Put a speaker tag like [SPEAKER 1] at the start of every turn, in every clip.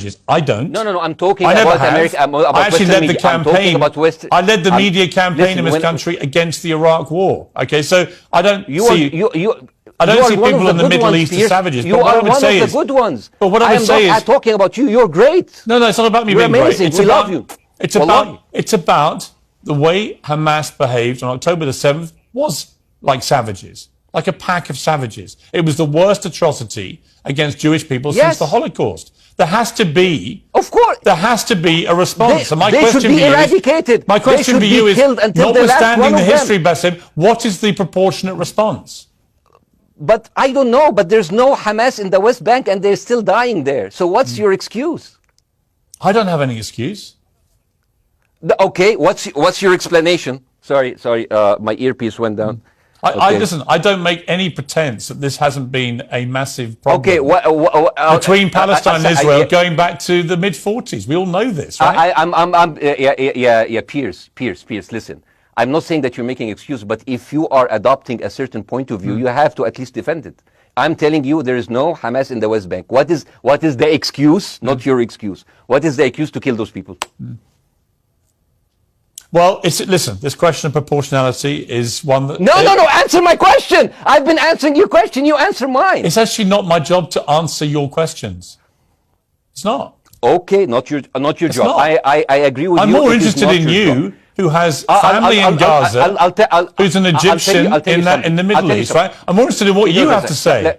[SPEAKER 1] savages. I don't.
[SPEAKER 2] No. I'm talking
[SPEAKER 1] I never
[SPEAKER 2] about
[SPEAKER 1] have.
[SPEAKER 2] America. About
[SPEAKER 1] I actually
[SPEAKER 2] Western
[SPEAKER 1] led the
[SPEAKER 2] media. I'm talking
[SPEAKER 1] campaign.
[SPEAKER 2] about West.
[SPEAKER 1] I led the media campaign
[SPEAKER 2] listen,
[SPEAKER 1] in this country against the Iraq War. Okay, so I don't see. I don't see people in the Middle East as savages.
[SPEAKER 2] You are one of the good ones.
[SPEAKER 1] But what I would say is,
[SPEAKER 2] I'm not talking about you. You're great.
[SPEAKER 1] No, it's not about me
[SPEAKER 2] You're
[SPEAKER 1] being
[SPEAKER 2] amazing.
[SPEAKER 1] great.
[SPEAKER 2] We love you.
[SPEAKER 1] It's about the way Hamas behaved on October the 7th was like savages, like a pack of savages. It was the worst atrocity against Jewish people since the Holocaust. There has to be,
[SPEAKER 2] of course,
[SPEAKER 1] there has to be a response.
[SPEAKER 2] They should be eradicated.
[SPEAKER 1] My question for you is, notwithstanding the history, Bassem, what is the proportionate response?
[SPEAKER 2] But I don't know. But there's no Hamas in the West Bank, and they're still dying there. So what's your excuse?
[SPEAKER 1] I don't have any excuse.
[SPEAKER 2] Okay, what's your explanation? Sorry, my earpiece went down.
[SPEAKER 1] Listen, I don't make any pretense that this hasn't been a massive problem between Palestine and Israel going back to the mid-40s. We all know this, right?
[SPEAKER 2] Pierce, listen. I'm not saying that you're making excuses, but if you are adopting a certain point of view, you have to at least defend it. I'm telling you, there is no Hamas in the West Bank. What is the excuse? Not your excuse. What is the excuse to kill those people?
[SPEAKER 1] Well, listen, this question of proportionality is one that...
[SPEAKER 2] No, answer my question! I've been answering your question, you answer mine.
[SPEAKER 1] It's actually not my job to answer your questions. It's not.
[SPEAKER 2] Okay, not your job.
[SPEAKER 1] Not.
[SPEAKER 2] I agree with you.
[SPEAKER 1] I'm more interested in you, who has family in Gaza, who's an Egyptian in the Middle East, right? I'm more interested in what you have to say.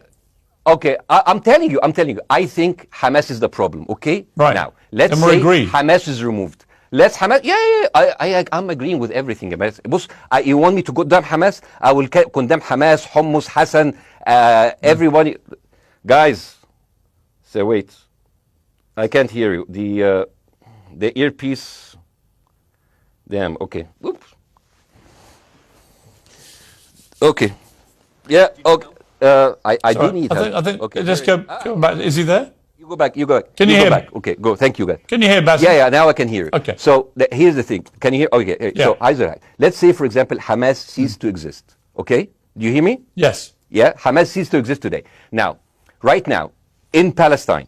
[SPEAKER 2] Okay, I'm telling you, I think Hamas is the problem, okay?
[SPEAKER 1] Right.
[SPEAKER 2] Now, let's say
[SPEAKER 1] agreed.
[SPEAKER 2] Hamas is removed. Let's Hamas, I'm agreeing with everything. You want me to condemn Hamas? I will condemn Hamas, Hummus, Hassan, everybody. Guys, say wait. I can't hear you. The earpiece. Damn, okay. Oops. Okay. Yeah, okay. I do need help.
[SPEAKER 1] I think
[SPEAKER 2] okay.
[SPEAKER 1] Just go back. Is he there?
[SPEAKER 2] You go back.
[SPEAKER 1] Can you hear me?
[SPEAKER 2] Okay, go. Thank you, guys.
[SPEAKER 1] Can you hear Bassem?
[SPEAKER 2] Yeah, now I can hear you.
[SPEAKER 1] Okay.
[SPEAKER 2] So here's the thing. Can you hear? Okay.
[SPEAKER 1] Yeah.
[SPEAKER 2] So Isaac, let's say, for example, Hamas ceased to exist. Okay? Do you hear me?
[SPEAKER 1] Yes.
[SPEAKER 2] Yeah? Hamas ceased to exist today. Now, right now, in Palestine,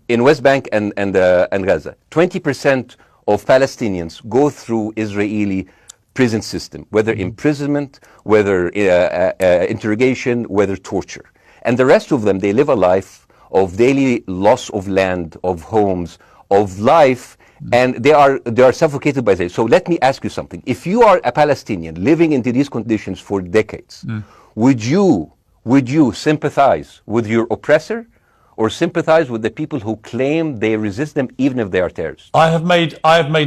[SPEAKER 2] in West Bank and Gaza, 20% of Palestinians go through Israeli prison system, whether imprisonment, whether interrogation, whether torture. And the rest of them, they live a life of daily loss of land, of homes, of life, and they are suffocated by this. So let me ask you something. If you are a Palestinian living into these conditions for decades, would you sympathize with your oppressor, or sympathize with the people who claim they resist them even if they are terrorists?
[SPEAKER 1] I have made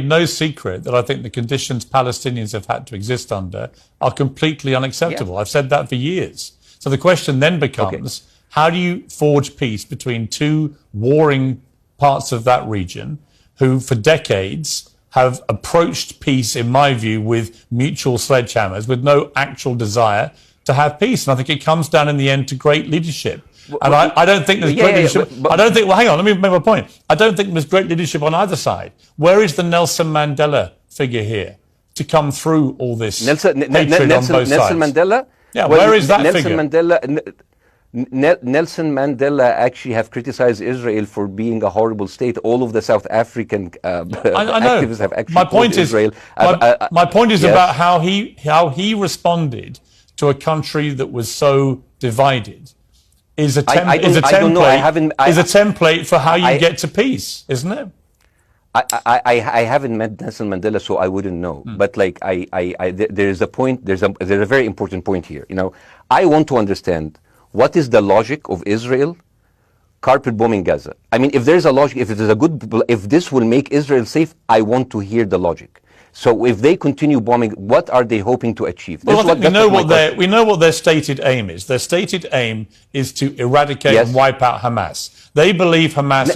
[SPEAKER 1] no secret that I think the conditions Palestinians have had to exist under are completely unacceptable. I've said that for years. So the question then becomes, how do you forge peace between two warring parts of that region who for decades have approached peace, in my view, with mutual sledgehammers, with no actual desire to have peace? And I think it comes down in the end to great leadership. And I don't think there's great leadership. I don't think, well, hang on, let me make my point. I don't think there's great leadership on either side. Where is the Nelson Mandela figure here to come through all this hatred on both sides?
[SPEAKER 2] Nelson Mandela?
[SPEAKER 1] Yeah, where is that figure?
[SPEAKER 2] Nelson Mandela actually have criticized Israel for being a horrible state. All of the South African activists have actually called Israel.
[SPEAKER 1] My point is about how he responded to a country that was so divided. Is a template for how you get to peace, isn't it?
[SPEAKER 2] I haven't met Nelson Mandela, so I wouldn't know. But like there is a point. There's a very important point here. You know, I want to understand what is the logic of Israel carpet bombing Gaza. I mean, if there's a logic, if this will make Israel safe, I want to hear the logic. So if they continue bombing, what are they hoping to achieve?
[SPEAKER 1] Well, I think we know what their stated aim is. Their stated aim is to eradicate and wipe out Hamas. They believe Hamas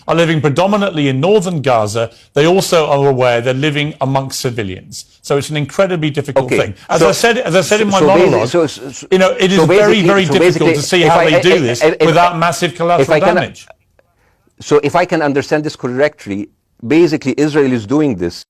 [SPEAKER 1] are living predominantly in northern Gaza. They also are aware they're living amongst civilians. So it's an incredibly difficult thing. As I said in my monologue, you know, it is very, very difficult to see how they do this without massive collateral damage.
[SPEAKER 2] So if I can understand this correctly, basically Israel is doing this